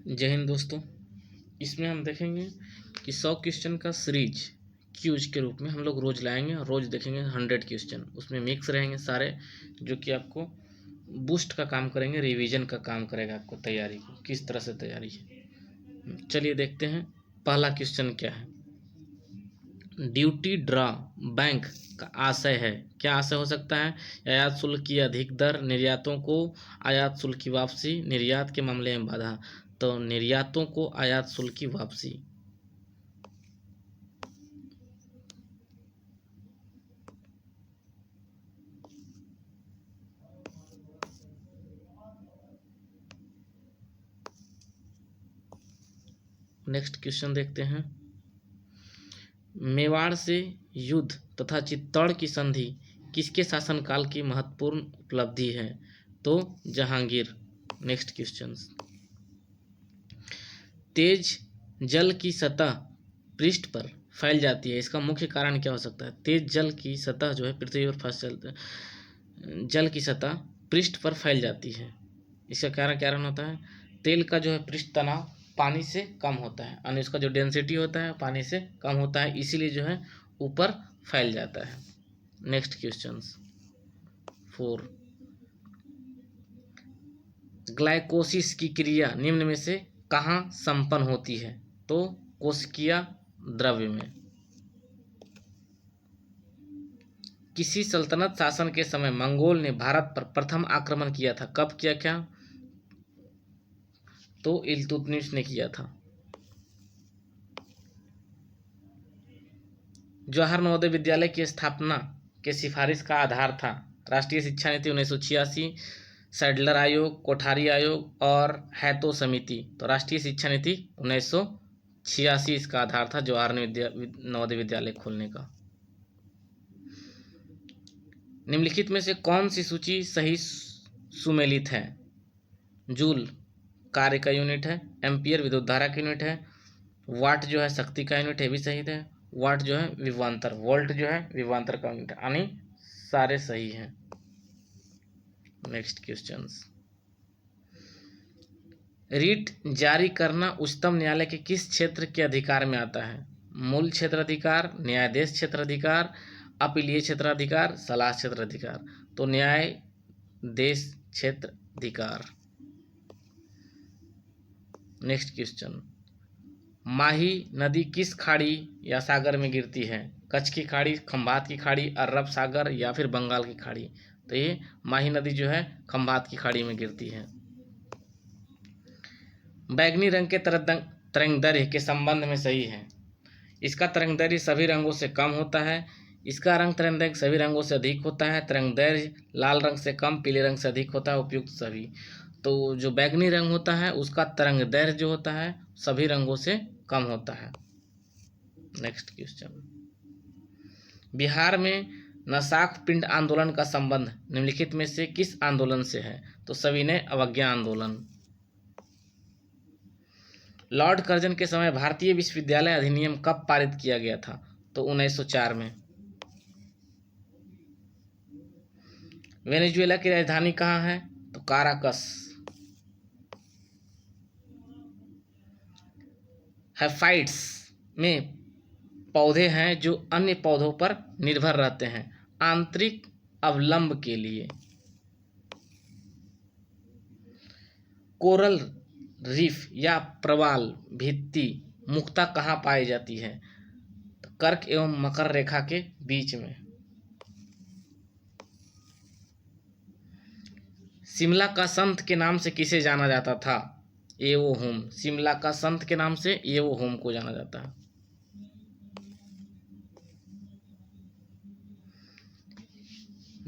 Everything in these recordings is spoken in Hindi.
जय हिंद दोस्तों। इसमें हम देखेंगे कि 100 क्वेश्चन का सीरीज क्यूज के रूप में हम लोग रोज़ लाएंगे और रोज़ देखेंगे 100 क्वेश्चन। उसमें मिक्स रहेंगे सारे, जो कि आपको बूस्ट का काम करेंगे, रिवीजन का काम करेगा आपको तैयारी को, किस तरह से तैयारी है। चलिए देखते हैं पहला क्वेश्चन क्या है। ड्यूटी ड्रा बैंक का आशय है। क्या आशय हो सकता है? आयात शुल्क की अधिक दर, निर्यातों को आयात शुल्क की वापसी, निर्यात के मामले में बाधा। तो निर्यातों को आयात शुल्क की वापसी। नेक्स्ट क्वेश्चन देखते हैं। मेवाड़ से युद्ध तथा चित्तौड़ की संधि किसके शासनकाल की महत्वपूर्ण उपलब्धि है? तो जहांगीर। Next question. तेज जल की सतह पृष्ठ पर फैल जाती है, इसका मुख्य कारण क्या हो सकता है? तेज जल की सतह जो है पृथ्वी पर जल की सतह पृष्ठ पर फैल जाती है, इसका कारण होता है? तेल का जो है पृष्ठ तनाव पानी से कम होता है, यानी उसका जो डेंसिटी होता है पानी से कम होता है, इसीलिए जो है ऊपर फैल जाता है। Next question 4। ग्लाइकोसिस की क्रिया निम्न में से कहाँ संपन्न होती है? तो कोशिकीय द्रव्य में। किसी सल्तनत शासन के समय मंगोल ने भारत पर प्रथम आक्रमण किया था? कब किया? क्या? तो इल्तुतमिश ने किया था। जवाहर नवोदय विद्यालय की स्थापना के सिफारिश का आधार था? राष्ट्रीय शिक्षा नीति 1986, सैडलर आयोग, कोठारी आयोग और हैतो समिति। तो राष्ट्रीय शिक्षा नीति 1986 इसका आधार था जवाहर नवोदय विद्यालय खोलने का। निम्नलिखित में से कौन सी सूची सही सुमेलित है? जूल कार्य का यूनिट है, एम्पियर विद्युत धारा का यूनिट है, वाट जो है शक्ति का यूनिट है, भी सही है, वाट जो है विभवांतर, वोल्ट जो है विभवांतर का यूनिट, यानी सारे सही हैं। Next questions. रीट जारी करना उच्चतम न्यायालय के किस क्षेत्र के अधिकार में आता है? मूल क्षेत्र अधिकार, न्यायाधीश क्षेत्र अधिकार, अपीलीय क्षेत्र अधिकार, सलाह क्षेत्र अधिकार। तो न्यायाधीश क्षेत्र अधिकार। Next question. माही नदी किस खाड़ी या सागर में गिरती है? कच्छ की खाड़ी, खंभात की खाड़ी, अरब सागर या फिर बंगाल की खाड़ी। तो ये माही नदी जो है खंभात की खाड़ी में गिरती है। बैगनी रंग के तरंगदैर्घ्य के संबंध में सही है। इसका तरंगदैर्घ्य सभी रंगों से कम होता है, इसका रंग तरंगदैर्घ्य सभी रंगों से अधिक होता है, तरंगदैर्घ्य लाल रंग से कम, पीले रंग से अधिक होता है, उपयुक्त सभी। तो जो बैगनी रंग होता है उसका तरंगदैर्घ्य जो होता है सभी रंगों से कम होता है। Next question. बिहार में नसाक पिंड आंदोलन का संबंध निम्नलिखित में से किस आंदोलन से है? तो सविनय अवज्ञा आंदोलन। लॉर्ड कर्जन के समय भारतीय विश्वविद्यालय अधिनियम कब पारित किया गया था? तो 1904 में। वेनेजुएला की राजधानी कहाँ है? तो काराकस। हैफाइड्स में पौधे हैं जो अन्य पौधों पर निर्भर रहते हैं आंतरिक अवलंब के लिए। कोरल रीफ या प्रवाल भित्ति मुख्यतः कहाँ पाई जाती है? तो कर्क एवं मकर रेखा के बीच में। शिमला का संत के नाम से किसे जाना जाता था? एवो होम। शिमला का संत के नाम से एवो होम को जाना जाता है।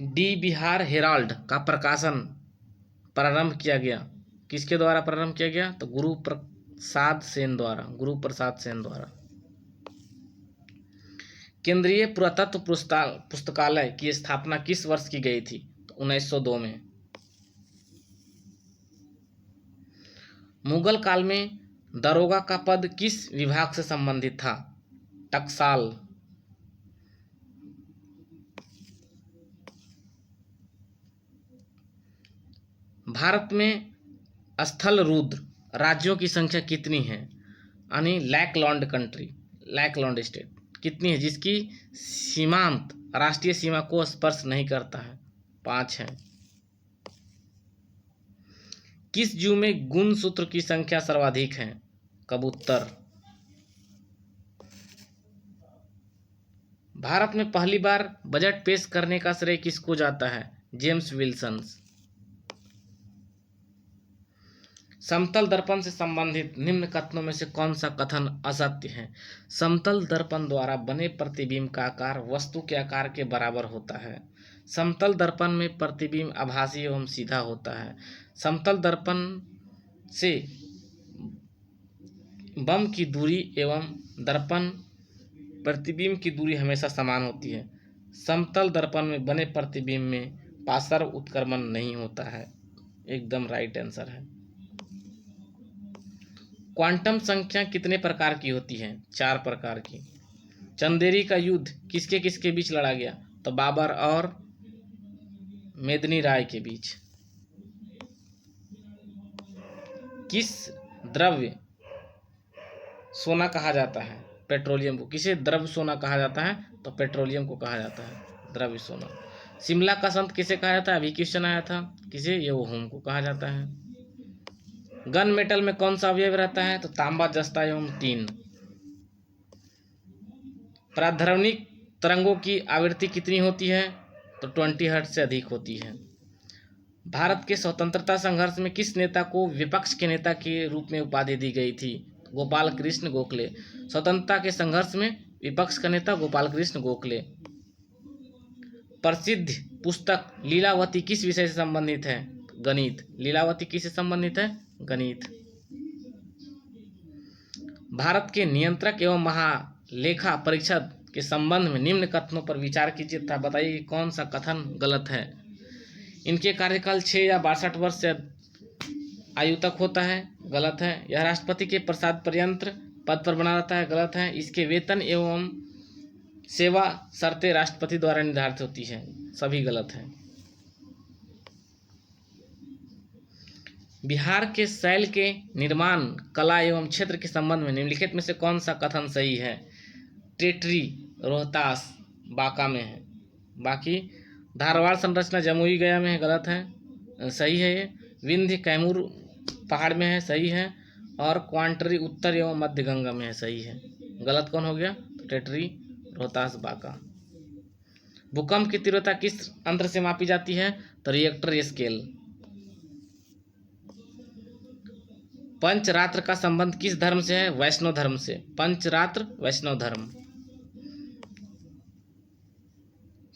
डी बिहार हेराल्ड का प्रकाशन प्रारंभ किया गया, किसके द्वारा प्रारंभ किया गया? तो गुरु प्रसाद सेन द्वारा। केंद्रीय पुरातत्व पुस्तकालय की स्थापना किस वर्ष की गई थी? तो 1902 में। मुगल काल में दरोगा का पद किस विभाग से संबंधित था? टकसाल। भारत में स्थल रुद्र राज्यों की संख्या कितनी है, यानी लैंडलॉर्ड कंट्री, लैंडलॉर्ड स्टेट कितनी है जिसकी सीमांत राष्ट्रीय सीमा को स्पर्श नहीं करता है? 5 है। किस जू में गुणसूत्र की संख्या सर्वाधिक है? कबूतर। भारत में पहली बार बजट पेश करने का श्रेय किसको जाता है? James Wilson. समतल दर्पण से संबंधित निम्न कथनों में से कौन सा कथन असत्य है? समतल दर्पण द्वारा बने प्रतिबिंब का आकार वस्तु के आकार के बराबर होता है। समतल दर्पण में प्रतिबिंब आभासी एवं सीधा होता है। समतल दर्पण से बम की दूरी एवं दर्पण प्रतिबिंब की दूरी हमेशा समान होती है। समतल दर्पण में बने प्रतिबिंब में पार्श्व उत्क्रमण नहीं होता है। एकदम राइट आंसर है। क्वांटम संख्या कितने प्रकार की होती है? 4 प्रकार की। चंदेरी का युद्ध किसके किसके बीच लड़ा गया? तो बाबर और मेदिनी राय के बीच। किस द्रव्य सोना कहा जाता है? पेट्रोलियम को। किसे द्रव्य सोना कहा जाता है? तो पेट्रोलियम को कहा जाता है द्रव्य सोना। शिमला का संत किसे कहा जाता है? अभी क्वेश्चन आया था। किसे? यौहोम को कहा जाता है। गन मेटल में कौन सा अवयव रहता है? तो तांबा, जस्ता एवं टीन। प्राध्वनिक तरंगों की आवृत्ति कितनी होती है? तो 20 हर्ट्ज से अधिक होती है। भारत के स्वतंत्रता संघर्ष में किस नेता को विपक्ष के नेता के रूप में उपाधि दी गई थी? गोपाल कृष्ण गोखले। स्वतंत्रता के संघर्ष में विपक्ष का नेता गोपाल कृष्ण गोखले। प्रसिद्ध पुस्तक लीलावती किस विषय से संबंधित है? गणित। लीलावती किससे संबंधित है? गणित। भारत के नियंत्रक एवं महालेखा परीक्षक के संबंध में निम्न कथनों पर विचार कीजिए तथा बताइए कि कौन सा कथन गलत है। इनके कार्यकाल 6 या 62 वर्ष से आयु तक होता है। गलत है। यह राष्ट्रपति के प्रसाद पर्यंत पद पर बना रहता है। गलत है। इसके वेतन एवं सेवा शर्तें राष्ट्रपति द्वारा निर्धारित होती है। सभी गलत है। बिहार के शैल के निर्माण कला एवं क्षेत्र के संबंध में निम्नलिखित में से कौन सा कथन सही है? टेटरी रोहतास बांका में है। बाकी धारवाड़ संरचना जमुई गया में है। गलत है। सही है ये। विंध्य कैमूर पहाड़ में है। सही है। और क्वांटरी उत्तर एवं मध्य गंगा में है। सही है। गलत कौन हो गया? तो टेटरी रोहतास बांका। भूकंप की तीव्रता किस यंत्र से मापी जाती है? तो रिएक्टर स्केल। पंचरात्र का संबंध किस धर्म से है? वैष्णव धर्म से। पंचरात्र वैष्णव धर्म।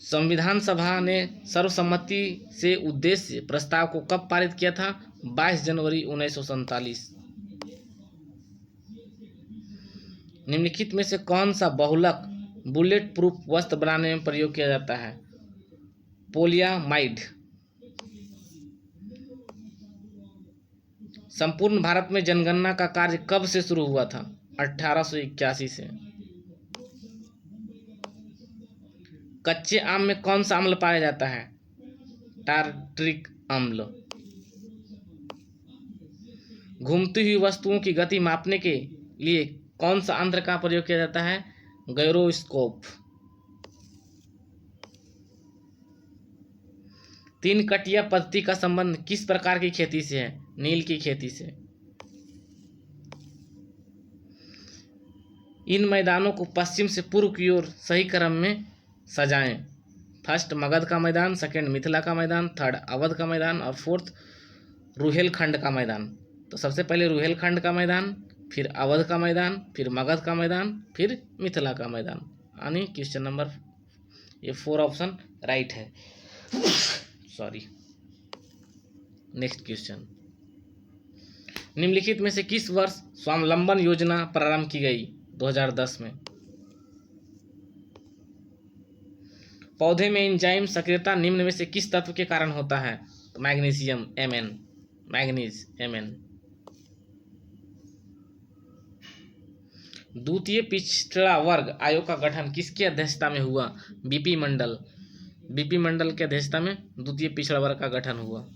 संविधान सभा ने सर्वसम्मति से उद्देश्य प्रस्ताव को कब पारित किया था? 22 जनवरी 1947। निम्नलिखित में से कौन सा बहुलक बुलेट प्रूफ वस्त्र बनाने में प्रयोग किया जाता है? पोलियामाइड। संपूर्ण भारत में जनगणना का कार्य कब से शुरू हुआ था? 1881 से। कच्चे आम में कौन सा अम्ल पाया जाता है? टार्ट्रिक अम्ल। घूमती हुई वस्तुओं की गति मापने के लिए कौन सा यंत्र का प्रयोग किया जाता है? गायरोस्कोप। 3 कटिया पद्धति का संबंध किस प्रकार की खेती से है? नील की खेती से। इन मैदानों को पश्चिम से पूर्व की ओर सही क्रम में सजाएं। फर्स्ट मगध का मैदान, सेकंड मिथिला का मैदान, थर्ड अवध का मैदान और फोर्थ रुहेलखंड का मैदान। तो सबसे पहले रुहेलखंड का मैदान, फिर अवध का मैदान, फिर मगध का मैदान, फिर मिथिला का मैदान। यानी क्वेश्चन नंबर ये 4 ऑप्शन राइट है। सॉरी। Next question. निम्नलिखित में से किस वर्ष स्वावलंबन योजना प्रारंभ की गई? 2010 में। पौधे में एंजाइम सक्रियता निम्न में से किस तत्व के कारण होता है? तो मैग्नीशियम Mn। Manganese Mn। द्वितीय पिछड़ा वर्ग आयोग का गठन किसकी अध्यक्षता में हुआ? बीपी मंडल। बीपी मंडल की अध्यक्षता में द्वितीय पिछड़ा वर्ग का गठन हुआ।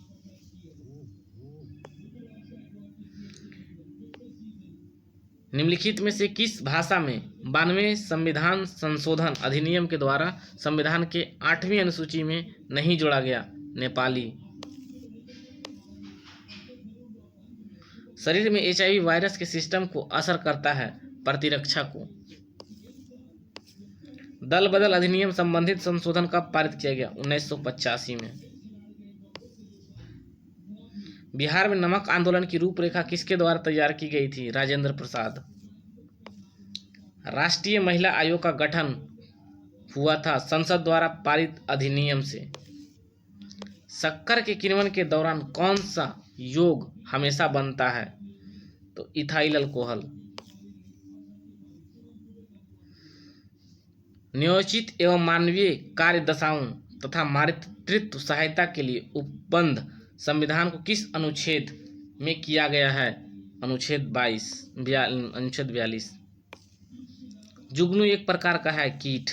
निम्नलिखित में से किस भाषा में 92वें संविधान संशोधन अधिनियम के द्वारा संविधान के 8वीं अनुसूची में नहीं जोड़ा गया? नेपाली। शरीर में HIV वायरस के सिस्टम को असर करता है? प्रतिरक्षा को। दल बदल अधिनियम संबंधित संशोधन कब पारित किया गया? 1985 में। बिहार में नमक आंदोलन की रूपरेखा किसके द्वारा तैयार की गई थी? राजेंद्र प्रसाद। राष्ट्रीय महिला आयोग का गठन हुआ था संसद द्वारा पारित अधिनियम से। शक्कर के किण्वन के दौरान कौन सा योग हमेशा बनता है? तो इथाइल अल्कोहल। न्योचित एवं मानवीय कार्य दशाओं तथा मातृत्व सहायता के लिए उपबंध संविधान को किस अनुच्छेद में किया गया है? अनुच्छेद 42। जुगनू एक प्रकार का है कीट।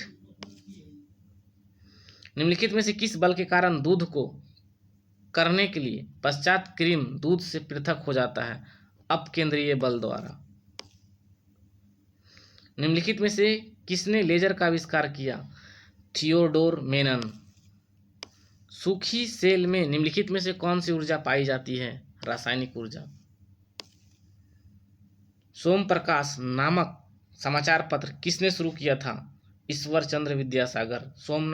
निम्नलिखित में से किस बल के कारण दूध को करने के लिए पश्चात क्रीम दूध से पृथक हो जाता है? अपकेंद्रीय बल द्वारा। निम्नलिखित में से किसने लेजर का आविष्कार किया? थियोडोर मेनन। सूखी सेल में निम्नलिखित में से कौन सी ऊर्जा पाई जाती है? रासायनिक ऊर्जा। सोम प्रकाश नामक समाचार पत्र किसने शुरू किया था? ईश्वर चंद्र विद्यासागर। सोम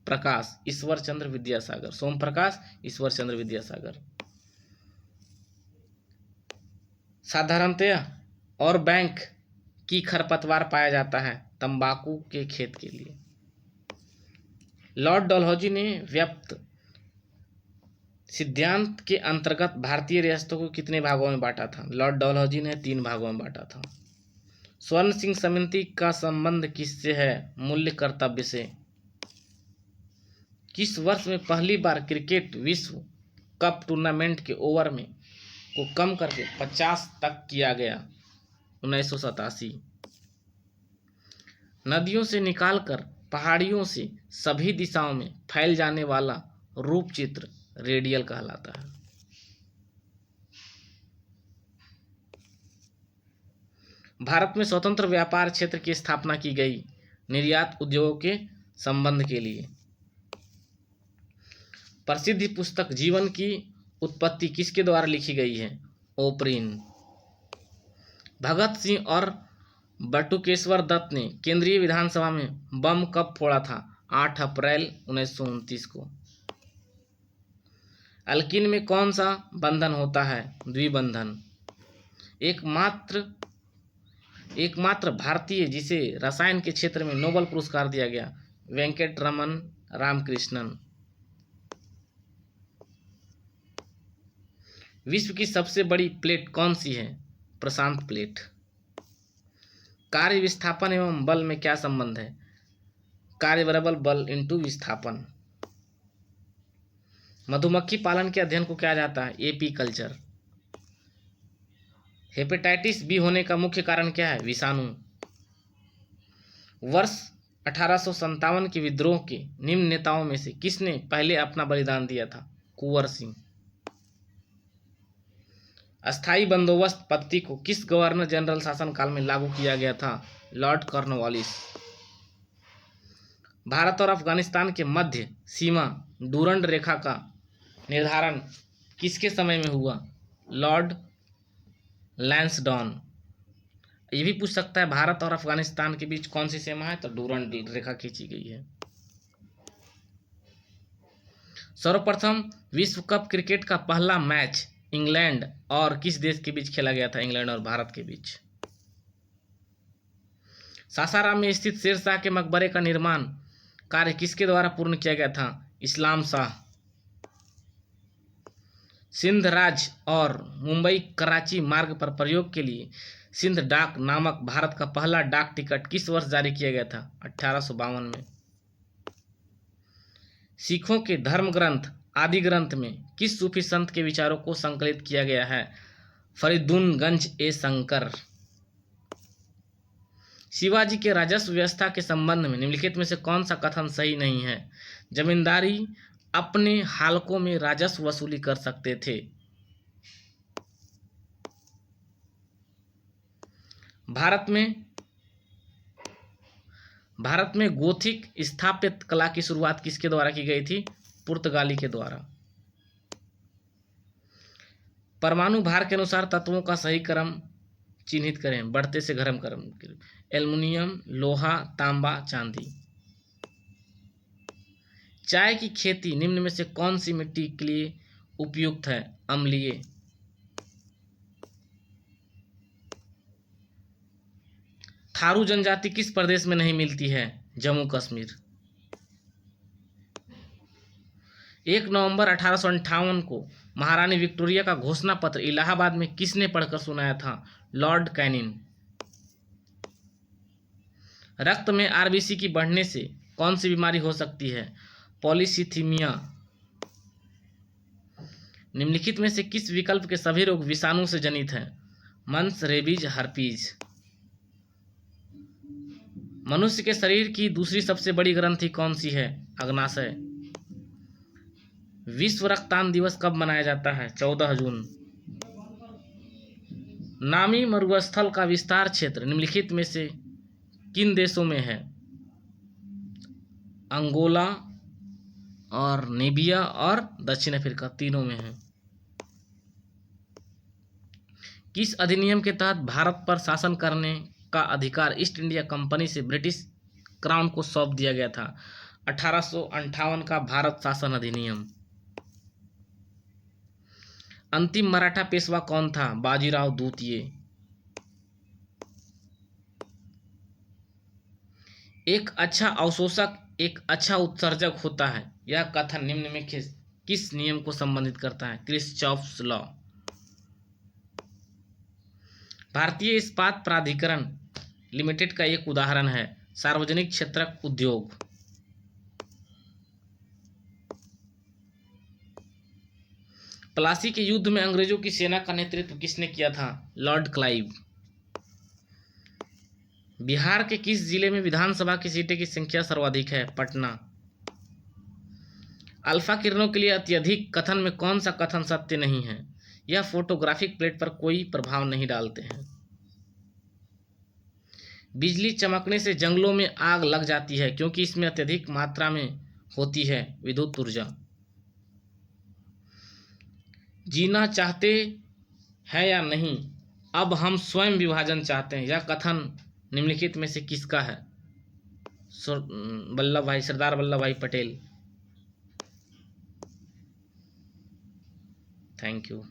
प्रकाश ईश्वर चंद्र विद्यासागर। साधारणतया और बैंक की खरपतवार पाया जाता है? तंबाकू के खेत के लिए। लॉर्ड डलहौजी ने व्याप्त सिद्धांत के अंतर्गत भारतीय रियासतों को कितने भागों में बांटा था? लॉर्ड डलहौजी ने 3 भागों में बांटा था। स्वर्ण सिंह समिति का संबंध किससे है? मूल्य कर्तव्य से। किस वर्ष में पहली बार क्रिकेट विश्व कप टूर्नामेंट के ओवर में को कम करके 50 तक किया गया? 1987। नदियों से निकालकर पहाड़ियों से सभी दिशाओं में फैल जाने वाला रूप चित्र रेडियल कहलाता है। भारत में स्वतंत्र व्यापार क्षेत्र की स्थापना की गई निर्यात उद्योगों के संबंध के लिए। प्रसिद्ध पुस्तक जीवन की उत्पत्ति किसके द्वारा लिखी गई है? ओपरिन। भगत सिंह और बटुकेश्वर दत्त ने केंद्रीय विधानसभा में बम कब फोड़ा था? 8 अप्रैल 1929 को। अल्कीन में कौन सा बंधन होता है? द्विबंधन। एकमात्र भारतीय जिसे रसायन के क्षेत्र में नोबेल पुरस्कार दिया गया? वेंकटरमन रामकृष्णन। विश्व की सबसे बड़ी प्लेट कौन सी है? प्रशांत प्लेट। कार्य विस्थापन एवं बल में क्या संबंध है? कार्य बराबर बल इंटू विस्थापन। मधुमक्खी पालन के अध्ययन को क्या जाता है? एपीकल्चर। हेपेटाइटिस बी होने का मुख्य कारण क्या है? विषाणु। वर्ष 1857 के विद्रोह के निम्न नेताओं में से किसने पहले अपना बलिदान दिया था? कुंवर सिंह। अस्थायी बंदोबस्त पद्धति को किस गवर्नर जनरल शासनकाल में लागू किया गया था? Lord Cornwallis. भारत और अफगानिस्तान के मध्य सीमा डूरंड रेखा का निर्धारण किसके समय में हुआ? लॉर्ड लैंसडॉन। ये भी पूछ सकता है भारत और अफगानिस्तान के बीच कौन सी सीमा है? तो डूरंड रेखा खींची गई है। सर्वप्रथम विश्व कप क्रिकेट का पहला मैच इंग्लैंड और किस देश के बीच खेला गया था? इंग्लैंड और भारत के बीच। सासाराम में स्थित शेरशाह के मकबरे का निर्माण कार्य किसके द्वारा पूर्ण किया गया था? इस्लाम शाह। सिंध राज्य और मुंबई कराची मार्ग पर प्रयोग के लिए सिंध डाक नामक भारत का पहला डाक टिकट किस वर्ष जारी किया गया था? 1852 में। सिखों के धर्म ग्रंथ आदि ग्रंथ में किस सूफी संत के विचारों को संकलित किया गया है? फरीदुनगंज ए शंकर। शिवाजी के राजस्व व्यवस्था के संबंध में निम्नलिखित में से कौन सा कथन सही नहीं है? जमींदारी अपने हालकों में राजस्व वसूली कर सकते थे। भारत में गोथिक स्थापत्य कला की शुरुआत किसके द्वारा की गई थी? पुर्तगाली के द्वारा। परमाणु भार के अनुसार तत्वों का सही क्रम चिन्हित करें, बढ़ते से घर्म क्रम। एल्युमिनियम, लोहा, तांबा, चांदी। चाय की खेती निम्न में से कौन सी मिट्टी के लिए उपयुक्त है? अम्लीय। थारू जनजाति किस प्रदेश में नहीं मिलती है? जम्मू कश्मीर। 1 नवंबर 1858 को महारानी विक्टोरिया का घोषणा पत्र इलाहाबाद में किसने पढ़कर सुनाया था? Lord Canning. रक्त में आरबीसी की बढ़ने से कौन सी बीमारी हो सकती है? पॉलीसीथीमिया। निम्नलिखित में से किस विकल्प के सभी रोग विषाणु से जनित हैं? मंस, रेबीज, हर्पीज। मनुष्य के शरीर की दूसरी सबसे बड़ी ग्रंथि कौन सी है? अग्नाशय। विश्व रक्तदान दिवस कब मनाया जाता है? 14 जून। नामी मरुस्थल का विस्तार क्षेत्र निम्नलिखित में से किन देशों में है? अंगोला और नेबिया और दक्षिण अफ्रीका, तीनों में है। किस अधिनियम के तहत भारत पर शासन करने का अधिकार ईस्ट इंडिया कंपनी से ब्रिटिश क्राउन को सौंप दिया गया था? 1858 का भारत शासन अधिनियम। अंतिम मराठा पेशवा कौन था? बाजीराव द्वितीय। एक अच्छा अवशोषक एक अच्छा उत्सर्जक होता है, यह कथन निम्न में किस नियम को संबंधित करता है? क्रिस्चॉफ्स लॉ। भारतीय इस्पात प्राधिकरण लिमिटेड का एक उदाहरण है? सार्वजनिक क्षेत्रक उद्योग। प्लासी के युद्ध में अंग्रेजों की सेना का नेतृत्व किसने किया था? Lord Clive. बिहार के किस जिले में विधानसभा की सीटें की संख्या सर्वाधिक है? पटना। अल्फा किरणों के लिए अत्यधिक कथन में कौन सा कथन सत्य नहीं है? यह फोटोग्राफिक प्लेट पर कोई प्रभाव नहीं डालते हैं। बिजली चमकने से जंगलों में आग लग जाती है क्योंकि इसमें अत्यधिक मात्रा में होती है विद्युत ऊर्जा। जीना चाहते हैं या नहीं, अब हम स्वयं विभाजन चाहते हैं, यह कथन निम्नलिखित में से किसका है? सरदार वल्लभ भाई पटेल। Thank you.